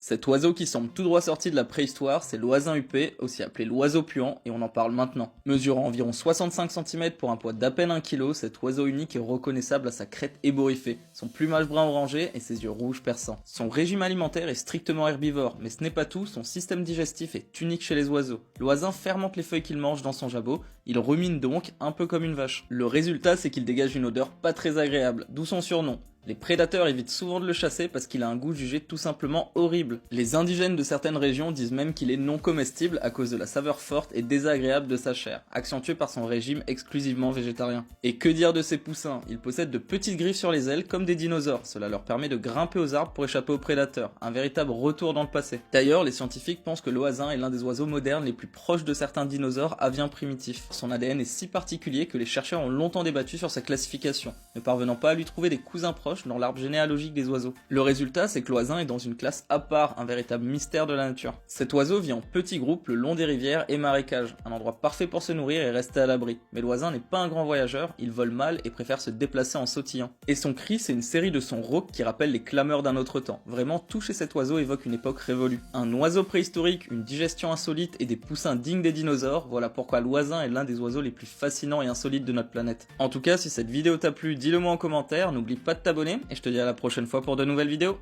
Cet oiseau qui semble tout droit sorti de la préhistoire, c'est l'oisin huppé, aussi appelé l'oiseau puant, et on en parle maintenant. Mesurant environ 65 cm pour un poids d'à peine 1 kg, cet oiseau unique est reconnaissable à sa crête ébouriffée, son plumage brun orangé et ses yeux rouges perçants. Son régime alimentaire est strictement herbivore, mais ce n'est pas tout, son système digestif est unique chez les oiseaux. L'oisin fermente les feuilles qu'il mange dans son jabot, il rumine donc un peu comme une vache. Le résultat, c'est qu'il dégage une odeur pas très agréable, d'où son surnom. Les prédateurs évitent souvent de le chasser parce qu'il a un goût jugé tout simplement horrible. Les indigènes de certaines régions disent même qu'il est non comestible à cause de la saveur forte et désagréable de sa chair, accentuée par son régime exclusivement végétarien. Et que dire de ses poussins? Ils possèdent de petites griffes sur les ailes comme des dinosaures, cela leur permet de grimper aux arbres pour échapper aux prédateurs, un véritable retour dans le passé. D'ailleurs, les scientifiques pensent que l'oisin est l'un des oiseaux modernes les plus proches de certains dinosaures aviens primitifs. Son ADN est si particulier que les chercheurs ont longtemps débattu sur sa classification, ne parvenant pas à lui trouver des cousins proches dans l'arbre généalogique des oiseaux. Le résultat, c'est que l'oisin est dans une classe à part, un véritable mystère de la nature. Cet oiseau vit en petits groupes le long des rivières et marécages, un endroit parfait pour se nourrir et rester à l'abri. Mais l'oisin n'est pas un grand voyageur, il vole mal et préfère se déplacer en sautillant. Et son cri, c'est une série de sons rauques qui rappellent les clameurs d'un autre temps. Vraiment, tout chez cet oiseau évoque une époque révolue. Un oiseau préhistorique, une digestion insolite et des poussins dignes des dinosaures, voilà pourquoi l'oisin est l'un des oiseaux les plus fascinants et insolites de notre planète. En tout cas, si cette vidéo t'a plu, dis-le moi en commentaire, n'oublie pas de t'abonner et je te dis à la prochaine fois pour de nouvelles vidéos.